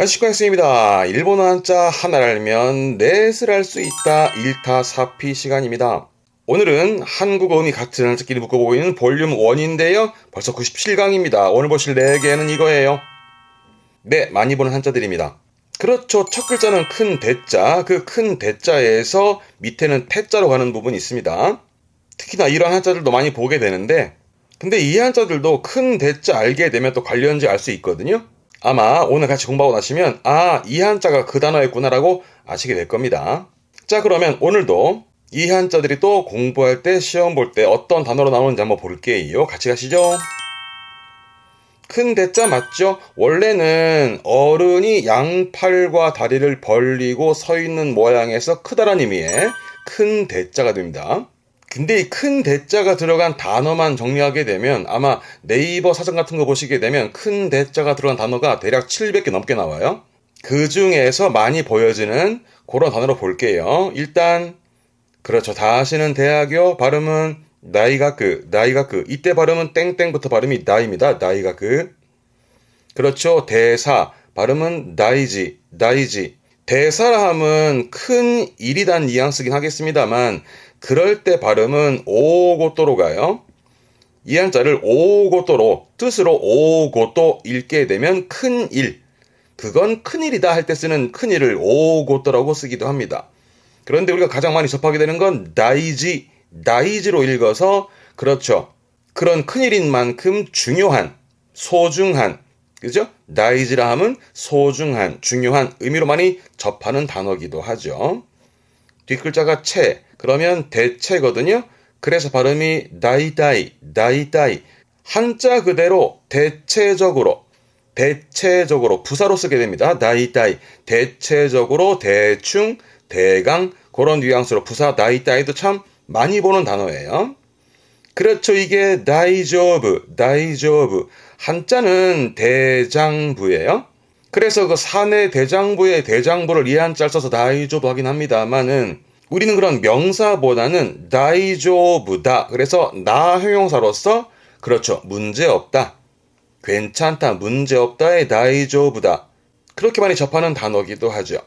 안식관쌤입니다. 일본어 한자 하나를 알면 넷을 알 수 있다 1타 4피 시간입니다. 오늘은 한국어 음이 같은 한자끼리 묶어보고 있는 볼륨 1인데요. 벌써 97강입니다. 오늘 보실 4개는 이거예요. 네, 많이 보는 한자들입니다. 그렇죠. 첫 글자는 큰 대자, 그 큰 대자에서 밑에는 태자로 가는 부분이 있습니다. 특히나 이런 한자들도 많이 보게 되는데 근데 이 한자들도 큰 대자 알게 되면 또 관련지 알 수 있거든요. 아마 오늘 같이 공부하고 나시면 이 한자가 그 단어였구나라고 아시게 될 겁니다. 자, 그러면 오늘도 이 한자들이 또 공부할 때 시험 볼 때 어떤 단어로 나오는지 한번 볼게요. 같이 가시죠. 큰 대자 맞죠? 원래는 어른이 양팔과 다리를 벌리고 서 있는 모양에서 크다란 의미의 큰 대자가 됩니다. 근데 이 큰 대자가 들어간 단어만 정리하게 되면 아마 네이버 사전 같은 거 보시게 되면 큰 대자가 들어간 단어가 대략 700개 넘게 나와요. 그 중에서 많이 보여지는 그런 단어로 볼게요. 일단 그렇죠. 다시는 대학교 발음은 나이가크. 이때 발음은 땡땡부터 발음이 나입니다. 나이가크. 그렇죠. 대사 발음은 나이지. 대사라 함은 큰 일이란 뉘앙스긴 하겠습니다만 그럴 때 발음은 오고또로 가요. 이 한자를 오고또로 뜻으로 오고또 읽게 되면 큰 일. 그건 큰일이다 할 때 쓰는 큰일을 오고또라고 쓰기도 합니다. 그런데 우리가 가장 많이 접하게 되는 건 나이지로 읽어서 그렇죠. 그런 큰일인 만큼 중요한, 소중한, 그죠? 나이지라 함은 소중한, 중요한 의미로 많이 접하는 단어기도 하죠. 뒷글자가 채, 그러면 대체거든요. 그래서 발음이 나이다이. 한자 그대로 대체적으로 부사로 쓰게 됩니다. 나이다이. 대체적으로 대충, 대강 그런 뉘앙스로 부사 나이다이도 참 많이 보는 단어예요. 그렇죠. 이게 다이조브. 한자는 대장부예요. 그래서 그 사내 대장부의 대장부를 이 한자를 써서 다이조부 하긴 합니다만은 우리는 그런 명사보다는 다이조부다. 그래서 나 형용사로서 그렇죠. 문제없다. 괜찮다. 문제없다의 다이조부다. 그렇게 많이 접하는 단어기도 하죠.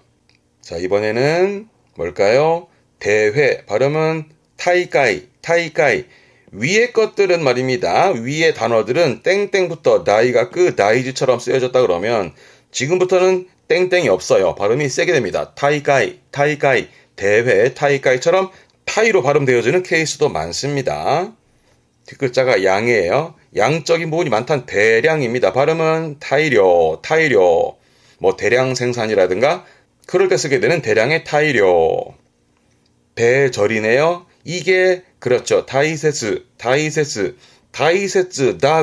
자, 이번에는 뭘까요? 대회. 발음은 타이까이. 위의 것들은 말입니다. 위의 단어들은 땡땡부터 나이가 나이지처럼 쓰여졌다 그러면 지금부터는 땡땡이 없어요. 발음이 세게 됩니다. 타이까이. 대회, 타이까이처럼 타이로 발음되어지는 케이스도 많습니다. 뒷글자가 양이에요. 양적인 부분이 많다는 대량입니다. 발음은 타이려. 뭐 대량 생산이라든가 그럴 때 쓰게 되는 대량의 타이려. 대절이네요. 이게 그렇죠. 다이세츠.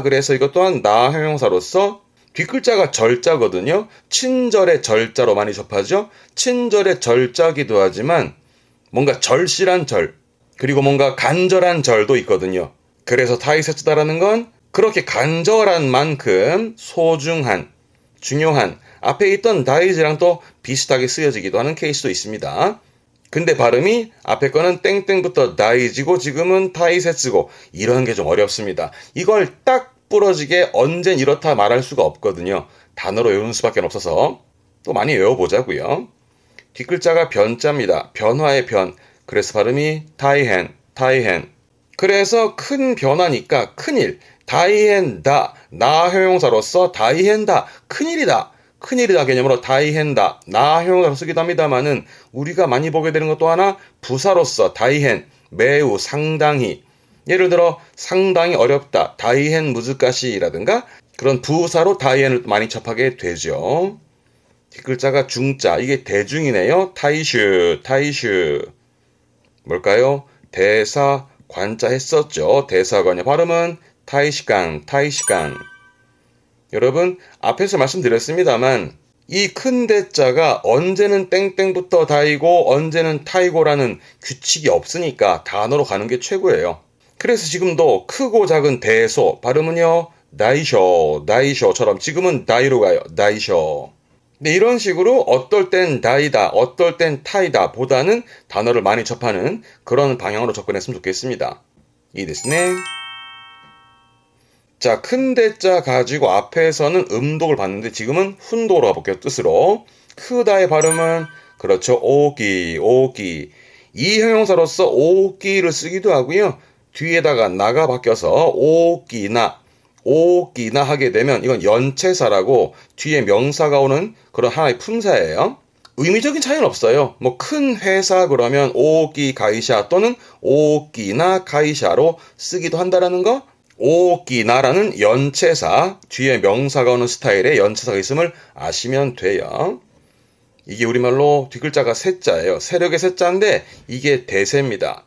그래서 이것 또한 나 형용사로서 뒷글자가 절자거든요. 친절의 절자로 많이 접하죠. 친절의 절자기도 하지만 뭔가 절실한 절, 그리고 뭔가 간절한 절도 있거든요. 그래서 다이세츠다라는 건 그렇게 간절한 만큼 소중한, 중요한, 앞에 있던 다이즈랑 또 비슷하게 쓰여지기도 하는 케이스도 있습니다. 근데 발음이 앞에 거는 땡땡부터 다이지고 지금은 타이세츠고 이런 게 좀 어렵습니다. 이걸 딱 부러지게 언젠 이렇다 말할 수가 없거든요. 단어로 외우는 수밖에 없어서 또 많이 외워보자고요. 뒷글자가 변자입니다. 변화의 변. 그래서 발음이 타이헨. 그래서 큰 변화니까 큰일. 다이헨다. 나 형용사로서 다이헨다. 큰일이다 개념으로 다이헨다. 나 형용사로 쓰기도 합니다만은 우리가 많이 보게 되는 것도 하나 부사로서 다이헨. 매우 상당히. 예를 들어 상당히 어렵다. 다이헨 무즈까시라든가 그런 부사로 다이헨을 많이 접하게 되죠. 뒷글자가 중자. 이게 대중이네요. 타이슈. 뭘까요? 대사 관자 했었죠. 대사관의 발음은 타이시간. 여러분 앞에서 말씀드렸습니다만 이 큰 대자가 언제는 땡땡부터 다이고 언제는 타이고라는 규칙이 없으니까 단어로 가는 게 최고예요. 그래서 지금도 크고 작은 대소 발음은요. 나이쇼처럼 지금은 다이로 가요. 나이쇼. 네, 이런 식으로 어떨 땐 다이다, 어떨 땐 타이다 보다는 단어를 많이 접하는 그런 방향으로 접근했으면 좋겠습니다. 이ですね. 자, 큰 대자 가지고 앞에서는 음독을 봤는데 지금은 훈독으로 가볼게요. 뜻으로. 크다의 발음은 그렇죠. 오기, 오기. 이 형용사로서 오기를 쓰기도 하고요. 뒤에다가 나가 바뀌어서 오기나, 오기나 하게 되면 이건 연체사라고 뒤에 명사가 오는 그런 하나의 품사예요. 의미적인 차이는 없어요. 뭐 큰 회사 그러면 오기 가이샤 또는 오기나 가이샤로 쓰기도 한다라는 거. 오기나라는 연체사, 뒤에 명사가 오는 스타일의 연체사가 있음을 아시면 돼요. 이게 우리말로 뒷글자가 세자예요. 세력의 세자인데 이게 대세입니다.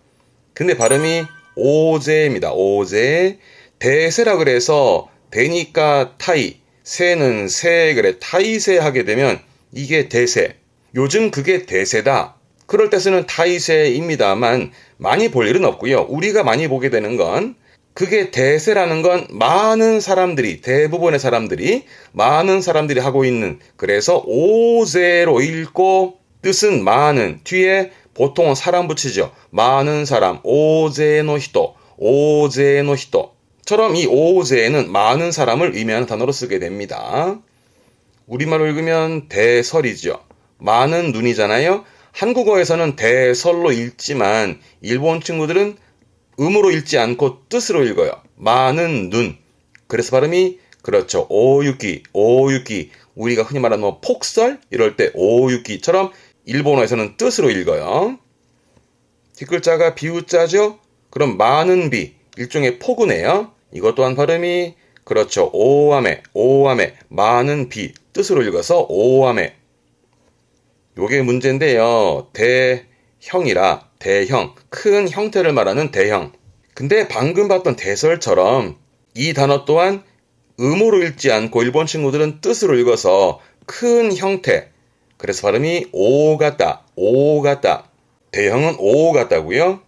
근데 발음이 오제입니다. 오제. 대세라 그래서 대니까 타이, 세는 세 그래 타이세 하게 되면 이게 대세. 요즘 그게 대세다. 그럴 때 쓰는 타이세입니다만 많이 볼 일은 없고요. 우리가 많이 보게 되는 건 그게 대세라는 건 많은 사람들이, 대부분의 사람들이, 많은 사람들이 하고 있는, 그래서 오제로 읽고 뜻은 많은, 뒤에 보통은 사람 붙이죠. 많은 사람, 오제노 히토, 오제노 히토. 처럼 이 오제는 많은 사람을 의미하는 단어로 쓰게 됩니다. 우리말로 읽으면 대설이죠. 많은 눈이잖아요. 한국어에서는 대설로 읽지만 일본 친구들은 음으로 읽지 않고 뜻으로 읽어요. 많은 눈. 그래서 발음이 그렇죠. 오유기, 오유기. 우리가 흔히 말하는 뭐 폭설 이럴 때 오유기처럼 일본어에서는 뜻으로 읽어요. 뒷글자가 비우자죠. 그럼 많은 비, 일종의 폭우네요. 이것 또한 발음이 그렇죠. 오아메, 오아메. 많은 비, 뜻으로 읽어서 오아메. 요게 문제인데요. 대형이라 대형, 큰 형태를 말하는 대형. 근데 방금 봤던 대설처럼 이 단어 또한 음으로 읽지 않고 일본 친구들은 뜻으로 읽어서 큰 형태. 그래서 발음이 오가다, 오가다. 대형은 오가다고요.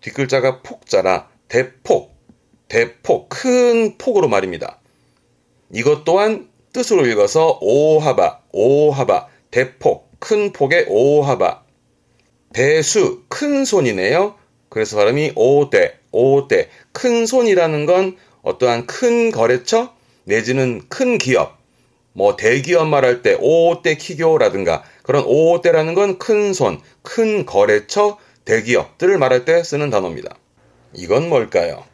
뒷글자가 폭자라 대폭, 대폭, 큰 폭으로 말입니다. 이것 또한 뜻으로 읽어서 오하바, 오하바, 대폭, 큰 폭의 오하바. 대수, 큰 손이네요. 그래서 발음이 오대, 오대. 큰 손이라는 건 어떠한 큰 거래처 내지는 큰 기업, 뭐 대기업 말할 때 오대 키교라든가 그런 오대라는 건 큰 손, 큰 거래처, 대기업들을 말할 때 쓰는 단어입니다. 이건 뭘까요?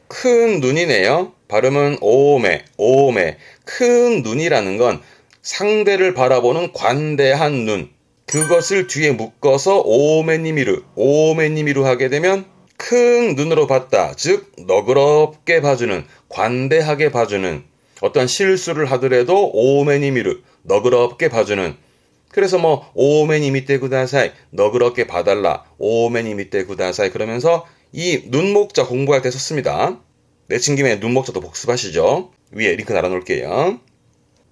큰 눈이네요. 발음은 오메, 오메. 큰 눈이라는 건 상대를 바라보는 관대한 눈. 그것을 뒤에 묶어서 오메니미루, 오메니미루 하게 되면 큰 눈으로 봤다. 즉 너그럽게 봐주는, 관대하게 봐주는, 어떤 실수를 하더라도 오메니미루, 너그럽게 봐주는. 그래서 뭐 오메니미테 구다사이, 너그럽게 봐달라, 오메니미테 구다사이. 그러면서 이 눈목자 공부할 때 썼습니다. 내친 김에 눈목자도 복습하시죠. 위에 링크 달아놓을게요.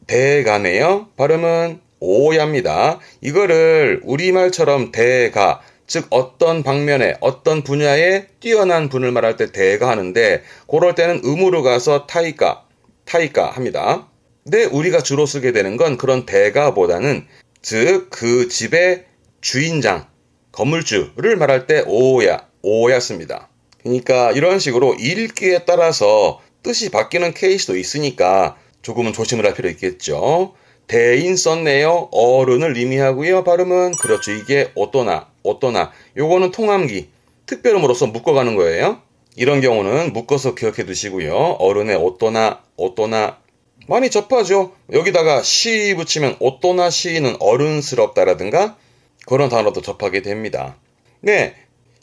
대가네요. 발음은 오야입니다. 이거를 우리말처럼 대가, 즉 어떤 방면에 어떤 분야에 뛰어난 분을 말할 때 대가 하는데 그럴 때는 음으로 가서 타이까, 타이까 합니다. 근데 우리가 주로 쓰게 되는 건 그런 대가보다는 즉 그 집의 주인장, 건물주를 말할 때 오야, 오야 씁니다. 그러니까 이런 식으로 읽기에 따라서 뜻이 바뀌는 케이스도 있으니까 조금은 조심을 할 필요 있겠죠. 대인 썼네요. 어른을 의미하고요. 발음은 그렇죠. 이게 오또나, 오또나. 요거는 통함기, 특별음으로서 묶어가는 거예요. 이런 경우는 묶어서 기억해 두시고요. 어른의 오또나, 오또나. 많이 접하죠. 여기다가 시 붙이면 오또나 시는 어른스럽다라든가 그런 단어도 접하게 됩니다. 네,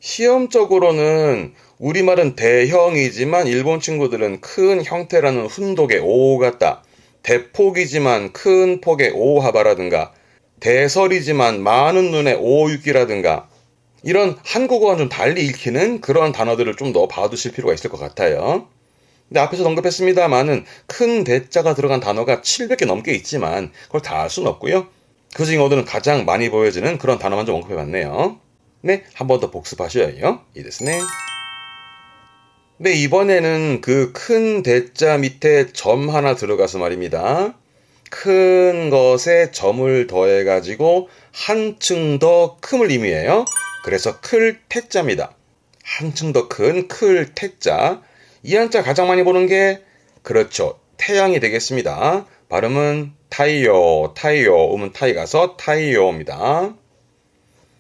시험적으로는 우리말은 대형이지만 일본 친구들은 큰 형태라는 훈독의 오 같다. 대폭이지만 큰 폭의 오하바라든가 대설이지만 많은 눈의 오유기라든가 이런 한국어와 좀 달리 읽히는 그런 단어들을 좀 더 봐두실 필요가 있을 것 같아요. 근데 앞에서 언급했습니다만은 큰 대자가 들어간 단어가 700개 넘게 있지만 그걸 다 알 수는 없고요. 그중에 오늘은 가장 많이 보여지는 그런 단어만 좀 언급해봤네요. 네, 한 번 더 복습하셔요. 이 됐으네. 네, 이번에는 그 큰 대자 밑에 점 하나 들어가서 말입니다. 큰 것에 점을 더해가지고 한층 더 큼을 의미해요. 그래서 클 택자입니다. 한층 더 큰 클 택자. 이 한자 가장 많이 보는 게 그렇죠. 태양이 되겠습니다. 발음은 타이요, 타이요. 음은 타이 가서 타이요입니다.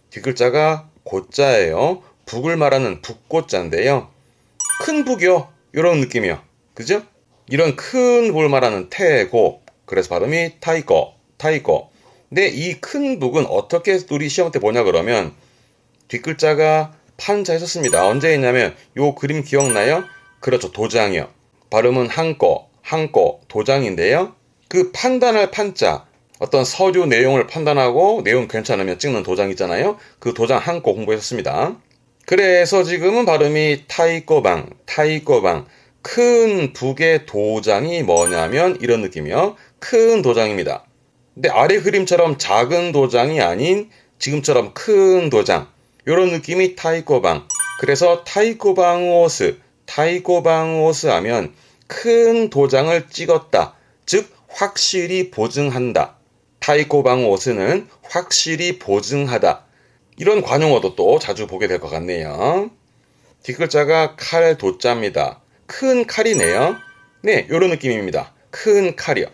뒷글자가 고자예요. 북을 말하는 북고자인데요. 큰 북이요. 이런 느낌이요. 그죠? 이런 큰 북을 말하는 태고. 그래서 발음이 타이거, 타이거. 근데 이 큰 북은 어떻게 우리 시험 때 보냐 그러면 뒷글자가 판자에 썼습니다. 언제 했냐면 요 그림 기억나요? 그렇죠. 도장이요. 발음은 한거, 한거, 도장인데요. 그 판단할 판자, 어떤 서류 내용을 판단하고 내용 괜찮으면 찍는 도장 있잖아요. 그 도장 한거 공부했습니다. 그래서 지금은 발음이 타이거방, 타이거방. 큰 북의 도장이 뭐냐면 이런 느낌이요. 큰 도장입니다. 근데 아래 그림처럼 작은 도장이 아닌 지금처럼 큰 도장. 이런 느낌이 타이거방. 그래서 타이거방오스, 타이거방오스 하면 큰 도장을 찍었다. 즉 확실히 보증한다. 타이거방오스는 확실히 보증하다. 이런 관용어도 또 자주 보게 될 것 같네요. 뒷글자가 칼 도자입니다. 큰 칼이네요. 네, 이런 느낌입니다. 큰 칼이요.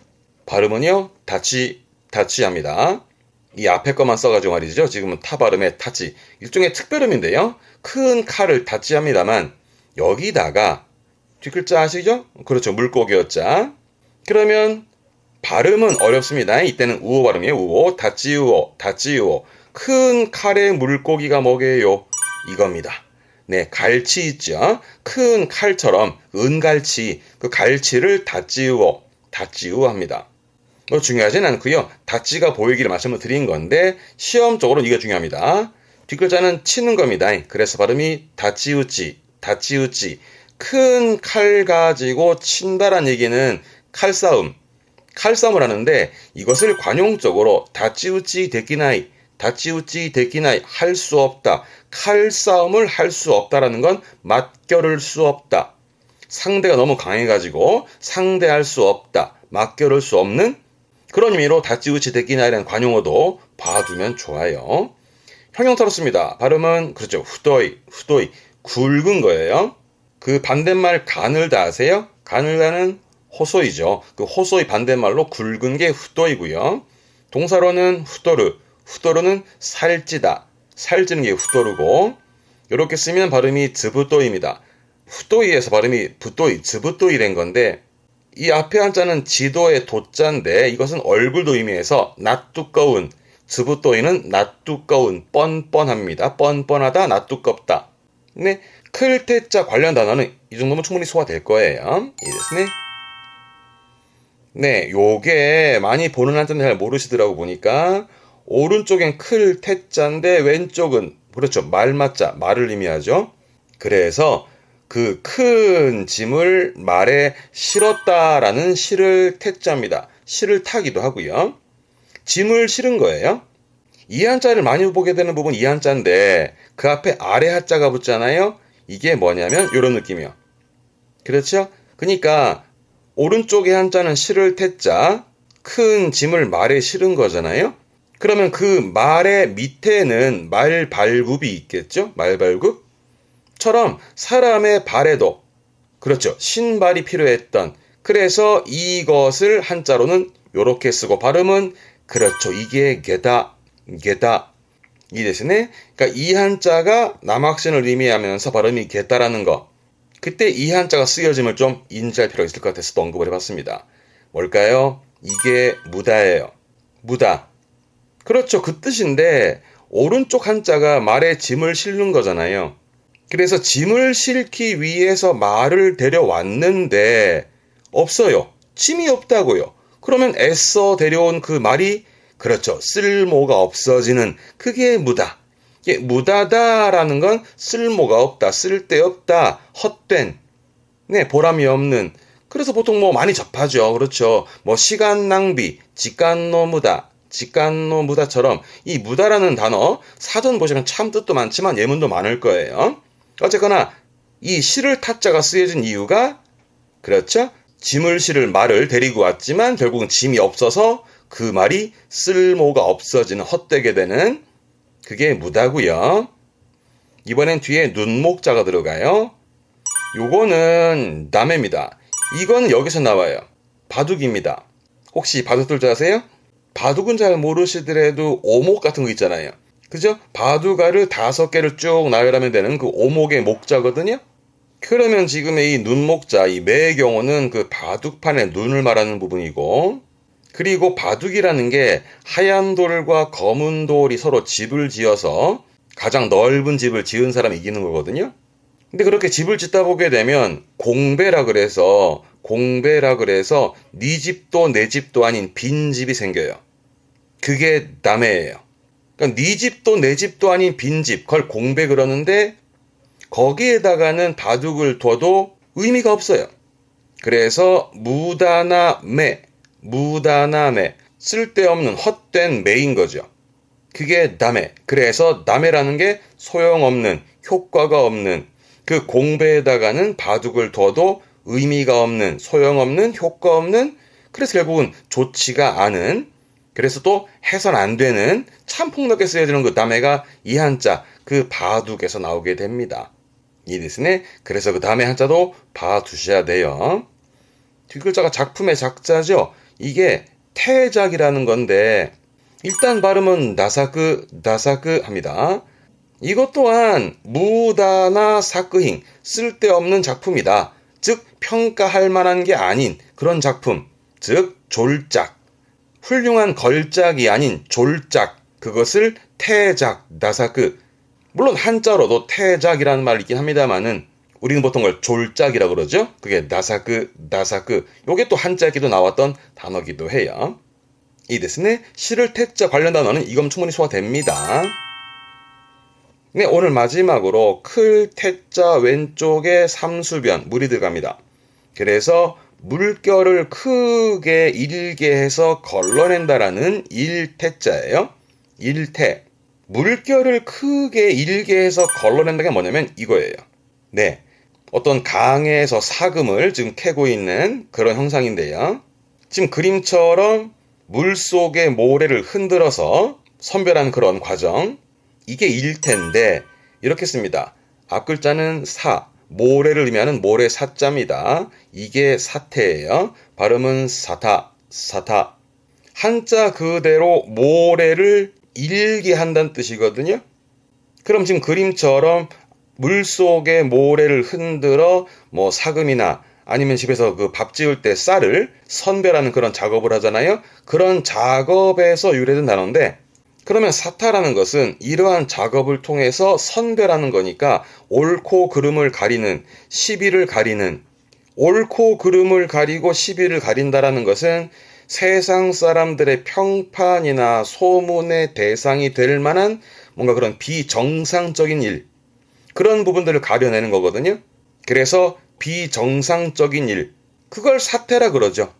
발음은요, 다치합니다. 이 앞에 것만 써가지고 말이죠. 지금은 타 발음의 타치. 일종의 특별음인데요. 큰 칼을 다치합니다만 여기다가 뒷글자 아시죠? 그렇죠. 물고기였자. 그러면 발음은 어렵습니다. 이때는 우오 발음이에요. 우오, 다치우오, 다치우오. 큰 칼의 물고기가 뭐게요? 이겁니다. 네, 갈치 있죠? 큰 칼처럼 은갈치, 그 갈치를 다찌우어, 다찌우어 합니다. 뭐 중요하진 않고요. 다찌가 보이기를 말씀을 드린 건데 시험적으로 이게 중요합니다. 뒷글자는 치는 겁니다. 그래서 발음이 다찌우찌, 다찌우찌. 큰 칼 가지고 친다란 얘기는 칼싸움, 칼싸움을 하는데 이것을 관용적으로 다찌우찌 데키나이, 다찌우찌 데키나이 할 수 없다. 칼싸움을 할 수 없다라는 건 맞겨를 수 없다. 상대가 너무 강해가지고 상대할 수 없다. 맞겨를 수 없는 그런 의미로 다찌우치 데키나이라는 관용어도 봐두면 좋아요. 형용사로 씁니다. 발음은 그렇죠. 후도이, 후도이. 굵은 거예요. 그 반대말 가늘다 아세요? 가늘다는 호소이죠. 그 호소이 반대말로 굵은 게 후도이고요. 동사로는 후도르, 후도르는 살찌다. 살찌는 게 후도르고 이렇게 쓰면 발음이 즈부도이입니다. 후도이에서 발음이 부도이, 즈부도이 된 건데 이 앞에 한자는 지도의 도자인데 이것은 얼굴도 의미해서 낯두꺼운, 즈부도이는 낯두꺼운, 뻔뻔합니다. 뻔뻔하다, 낯두껍다. 네, 클테자 관련 단어는 이 정도면 충분히 소화될 거예요. 이랬으네. 네, 요게 많이 보는 한자는 잘 모르시더라고 보니까 오른쪽엔 클 태자인데 왼쪽은 그렇죠. 말맞자, 말을 의미하죠. 그래서 그 큰 짐을 말에 실었다라는 실을 태자입니다. 실을 타기도 하고요. 짐을 실은 거예요. 이 한자를 많이 보게 되는 부분 이 한자인데 그 앞에 아래 한자가 붙잖아요. 이게 뭐냐면 이런 느낌이요. 그렇죠? 그러니까 오른쪽에 한자는 실을 태자, 큰 짐을 말에 실은 거잖아요. 그러면 그 말의 밑에는 말발굽이 있겠죠? 말발굽처럼 사람의 발에도 그렇죠. 신발이 필요했던 그래서 이것을 한자로는 이렇게 쓰고 발음은 그렇죠. 이게 게다, 게다 이 대신에 그러니까 이 한자가 남학신을 의미하면서 발음이 게다라는 거 그때 이 한자가 쓰여짐을 좀 인지할 필요가 있을 것 같아서 또 언급을 해봤습니다. 뭘까요? 이게 무다예요. 무다. 그렇죠. 그 뜻인데 오른쪽 한자가 말에 짐을 실는 거잖아요. 그래서 짐을 실기 위해서 말을 데려왔는데 없어요. 짐이 없다고요. 그러면 애써 데려온 그 말이 그렇죠. 쓸모가 없어지는 그게 무다. 이게 무다다라는 건 쓸모가 없다, 쓸데없다, 헛된, 네, 보람이 없는. 그래서 보통 뭐 많이 접하죠. 그렇죠. 뭐 시간 낭비, 직간노 무다, 직간노 무다처럼 이 무다라는 단어 사전 보시면 참 뜻도 많지만 예문도 많을 거예요. 어쨌거나 이 실을 타자가 쓰여진 이유가 그렇죠. 짐을 실을 말을 데리고 왔지만 결국은 짐이 없어서 그 말이 쓸모가 없어지는 헛되게 되는 그게 무다고요. 이번엔 뒤에 눈목자가 들어가요. 요거는 남해입니다. 이거는 여기서 나와요. 바둑입니다. 혹시 바둑들 줄 아세요? 바둑은 잘 모르시더라도 오목 같은 거 있잖아요. 그죠? 바둑알을 5개를 쭉 나열하면 되는 그 오목의 목자거든요. 그러면 지금의 이 눈목자, 이 매의 경우는 그 바둑판의 눈을 말하는 부분이고, 그리고 바둑이라는 게 하얀 돌과 검은 돌이 서로 집을 지어서 가장 넓은 집을 지은 사람이 이기는 거거든요. 근데 그렇게 집을 짓다 보게 되면 공배라 그래서 네 집도 내 집도 아닌 빈 집이 생겨요. 그게 남해예요. 그러니까 네 집도 내 집도 아닌 빈 집, 그걸 공배 그러는데 거기에다가는 바둑을 둬도 의미가 없어요. 그래서 무다나 매, 쓸데없는 헛된 매인 거죠. 그게 남해. 그래서 남해라는 게 소용없는, 효과가 없는, 그 공배에다가는 바둑을 둬도 의미가 없는, 소용없는, 효과 없는, 그래서 결국은 좋지가 않은, 그래서 또 해선 안 되는, 참 폭넓게 쓰여지는 그 남해가 이 한자, 그 바둑에서 나오게 됩니다. 이 뜻이네. 그래서 그 다음에 한자도 봐두셔야 돼요. 뒷글자가 작품의 작자죠. 이게 태작이라는 건데 일단 발음은 나사크 합니다. 이것 또한 무다나 사크행, 쓸데없는 작품이다. 즉 평가할 만한 게 아닌 그런 작품, 즉 졸작, 훌륭한 걸작이 아닌 졸작, 그것을 태작, 나사크. 물론 한자로도 태작이라는 말이 있긴 합니다만은 우리는 보통 그걸 졸작이라고 그러죠. 그게 나사크. 요게 또 한자기도 나왔던 단어기도 해요. 이 데스네 시를 태자 관련 단어는 이건 충분히 소화됩니다. 네, 오늘 마지막으로 클 태자 왼쪽에 삼수변 물이 들어갑니다. 그래서 물결을 크게 일게 해서 걸러낸다라는 일태자예요. 일태. 물결을 크게 일게 해서 걸러낸다는 게 뭐냐면 이거예요. 네, 어떤 강에서 사금을 지금 캐고 있는 그런 형상인데요. 지금 그림처럼 물속의 모래를 흔들어서 선별하는 그런 과정. 이게 일태인데 이렇게 씁니다. 앞글자는 사, 모래를 의미하는 모래 사자입니다. 이게 사태예요. 발음은 사타. 한자 그대로 모래를 일게 한다는 뜻이거든요. 그럼 지금 그림처럼 물속에 모래를 흔들어 뭐 사금이나 아니면 집에서 그 밥 지을 때 쌀을 선별하는 그런 작업을 하잖아요. 그런 작업에서 유래된 단어인데, 그러면 사타라는 것은 이러한 작업을 통해서 선별하는 거니까 옳고 그름을 가리는, 시비를 가리는, 옳고 그름을 가리고 시비를 가린다라는 것은 세상 사람들의 평판이나 소문의 대상이 될 만한 뭔가 그런 비정상적인 일, 그런 부분들을 가려내는 거거든요. 그래서 비정상적인 일, 그걸 사태라 그러죠.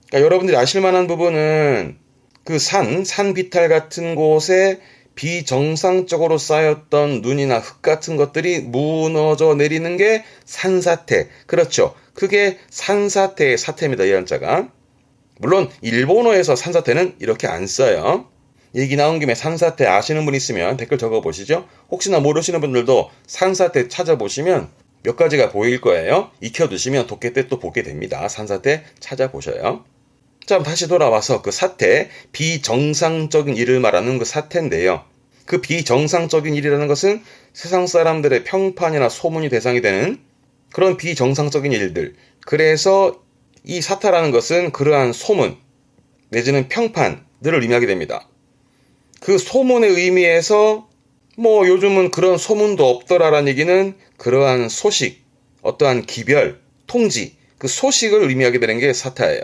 그러니까 여러분들이 아실 만한 부분은 그 산 비탈 같은 곳에 비정상적으로 쌓였던 눈이나 흙 같은 것들이 무너져 내리는 게 산사태. 그렇죠. 그게 산사태의 사태입니다. 이 한자가. 물론 일본어에서 산사태는 이렇게 안 써요. 얘기 나온 김에 산사태 아시는 분 있으면 댓글 적어보시죠. 혹시나 모르시는 분들도 산사태 찾아보시면 몇 가지가 보일 거예요. 익혀두시면 독해 때 또 보게 됩니다. 산사태 찾아보셔요. 자, 다시 돌아와서 그 사태, 비정상적인 일을 말하는 그 사태인데요. 그 비정상적인 일이라는 것은 세상 사람들의 평판이나 소문이 대상이 되는 그런 비정상적인 일들. 그래서 이 사타라는 것은 그러한 소문 내지는 평판들을 의미하게 됩니다. 그 소문의 의미에서 뭐 요즘은 그런 소문도 없더라라는 얘기는 그러한 소식, 어떠한 기별, 통지, 그 소식을 의미하게 되는 게 사타예요.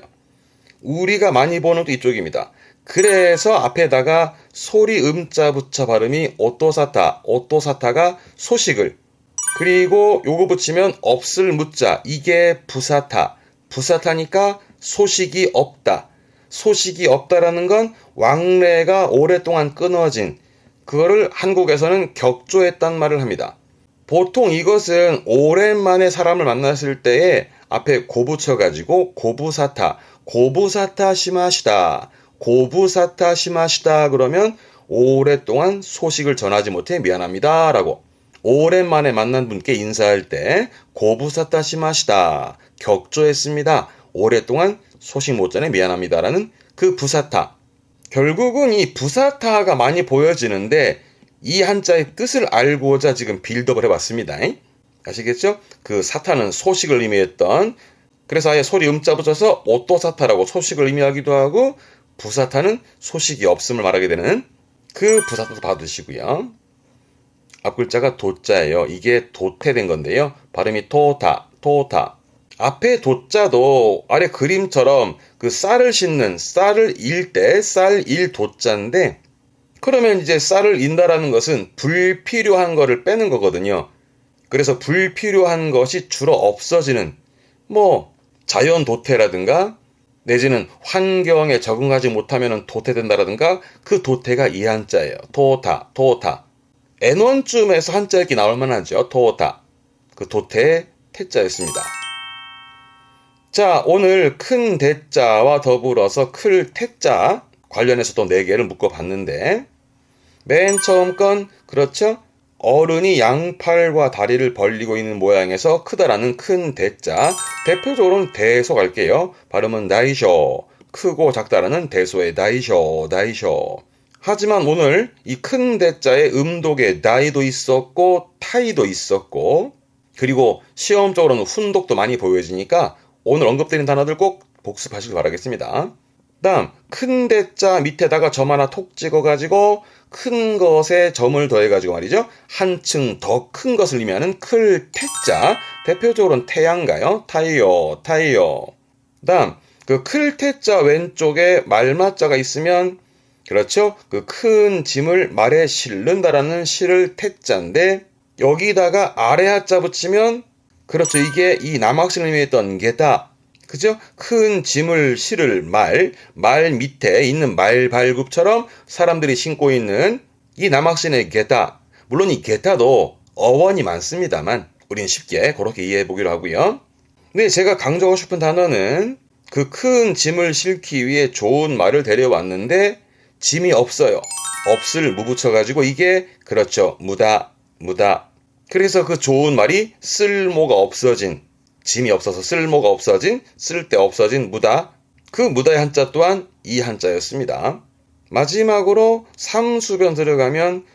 우리가 많이 보는 또 이쪽입니다. 그래서 앞에다가 소리 음자 붙여 발음이 오또사타가 소식을, 그리고 요거 붙이면 없을 무자, 이게 부사타니까 소식이 없다. 소식이 없다라는 건 왕래가 오랫동안 끊어진, 그거를 한국에서는 격조했단 말을 합니다. 보통 이것은 오랜만에 사람을 만났을 때에 앞에 고 붙여가지고 고부사타 시마시다 그러면 오랫동안 소식을 전하지 못해 미안합니다 라고, 오랜만에 만난 분께 인사할 때 고부사타 시마시다. 격조했습니다. 오랫동안 소식 못 전해 미안합니다라는 그 부사타. 결국은 이 부사타가 많이 보여지는데 이 한자의 뜻을 알고자 지금 빌드업을 해봤습니다. 아시겠죠? 그 사타는 소식을 의미했던, 그래서 아예 소리 음자 붙여서 오토사타라고 소식을 의미하기도 하고, 부사타는 소식이 없음을 말하게 되는 그 부사타도 봐두시고요. 앞 글자가 도자예요. 이게 도태된 건데요. 발음이 토타, 토타. 앞에 도자도 아래 그림처럼 그 쌀을 싣는, 쌀을 일 때 쌀 일 도자인데, 그러면 이제 쌀을 인다라는 것은 불필요한 거를 빼는 거거든요. 그래서 불필요한 것이 주로 없어지는, 뭐 자연 도태라든가 내지는 환경에 적응하지 못하면 도태된다라든가, 그 도태가 이 한자예요. 토타, 토타. N1쯤에서 한자 읽기 나올 만하죠. 토타. 그 도태의 태자였습니다. 자, 오늘 큰 대자와 더불어서 클 태자 관련해서 또 4개를 묶어봤는데, 맨 처음 건 그렇죠? 어른이 양팔과 다리를 벌리고 있는 모양에서 크다라는 큰 대자, 대표적으로는 대소 갈게요. 발음은 다이쇼, 크고 작다라는 대소의 다이쇼, 다이쇼. 하지만 오늘 이 큰 대자에 음독에 다이도 있었고 타이도 있었고, 그리고 시험적으로는 훈독도 많이 보여지니까 오늘 언급되는 단어들 꼭 복습하시길 바라겠습니다. 다음 큰 대자 밑에다가 점 하나 톡 찍어가지고 큰 것에 점을 더해가지고 말이죠. 한층 더 큰 것을 의미하는 클 태자, 대표적으로는 태양가요. 타이어, 타이어. 다음 그 클 태자 왼쪽에 말마자가 있으면 그렇죠. 그 큰 짐을 말에 실른다라는 실을 태자인데, 여기다가 아래 하자 붙이면 그렇죠. 이게 이 남학생을 의미했던 게다. 그죠? 큰 짐을 실을 말 밑에 있는 말발굽처럼 사람들이 신고 있는 이 남학생의 게다. 물론 이 게다도 어원이 많습니다만 우린 쉽게 그렇게 이해해 보기로 하고요. 근데 제가 강조하고 싶은 단어는 그 큰 짐을 실기 위해 좋은 말을 데려왔는데 짐이 없어요. 없을 무 붙여가지고 이게 그렇죠. 무다, 무다. 그래서 그 좋은 말이 쓸모가 없어진, 짐이 없어서 쓸모가 없어진, 쓸 데 없어진 무다. 그 무다의 한자 또한 이 한자였습니다. 마지막으로 삼수변 들어가면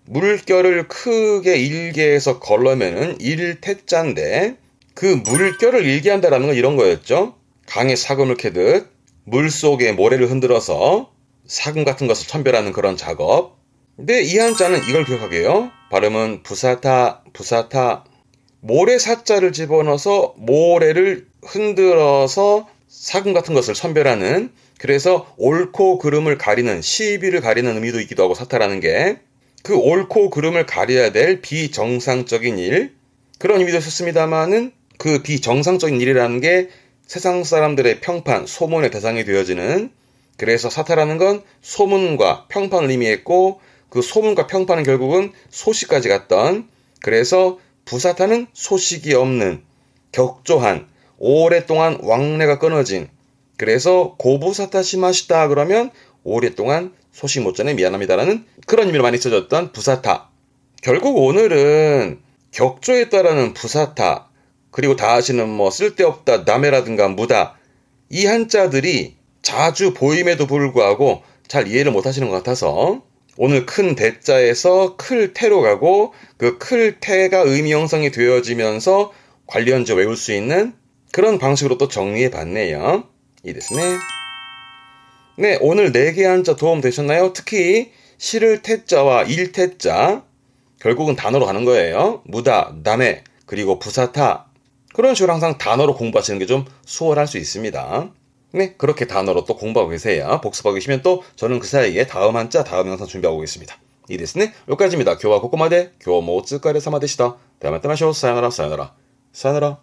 물결을 크게 일게 해서 걸러면은 일태자인데, 그 물결을 일게 한다라는 건 이런 거였죠. 강에 사금을 캐듯 물속에 모래를 흔들어서 사금 같은 것을 선별하는 그런 작업. 근데 이 한자는 이걸 기억하게요. 발음은 부사타, 부사타. 모래 사자를 집어넣어서 모래를 흔들어서 사금 같은 것을 선별하는, 그래서 옳고 그름을 가리는, 시비를 가리는 의미도 있기도 하고, 사타라는 게 그 옳고 그름을 가려야 될 비정상적인 일, 그런 의미도 있었습니다만은 그 비정상적인 일이라는 게 세상 사람들의 평판, 소문의 대상이 되어지는, 그래서 사타라는 건 소문과 평판을 의미했고, 그 소문과 평판은 결국은 소식까지 갔던, 그래서 부사타는 소식이 없는, 격조한, 오랫동안 왕래가 끊어진, 그래서 고부사타 시마시다 그러면 오랫동안 소식 못 전해 미안합니다라는 그런 의미로 많이 써졌던 부사타. 결국 오늘은 격조했다라는 부사타, 그리고 다 아시는 뭐 쓸데없다, 남해라든가 무다, 이 한자들이 자주 보임에도 불구하고 잘 이해를 못 하시는 것 같아서 오늘 큰 대자에서 클 태로 가고, 그 클 태가 의미 형성이 되어지면서 관련지 외울 수 있는 그런 방식으로 또 정리해 봤네요. 이 됐네. 네, 오늘 4개 한자 도움 되셨나요? 특히 실을 태자와 일 태자, 결국은 단어로 가는 거예요. 무다, 남해, 그리고 부사타. 그런 식으로 항상 단어로 공부하시는 게 좀 수월할 수 있습니다. 네, 그렇게 단어로 또 공부하고 계세요. 복습하고 계시면 또 저는 그 사이에 다음 한자, 다음 영상 준비하고 있습니다. 이ですね. 여기까지입니다. 今日はここまで。今日もお疲れ様でした。ではまた会いましょう。さよなら、さよなら。さよなら。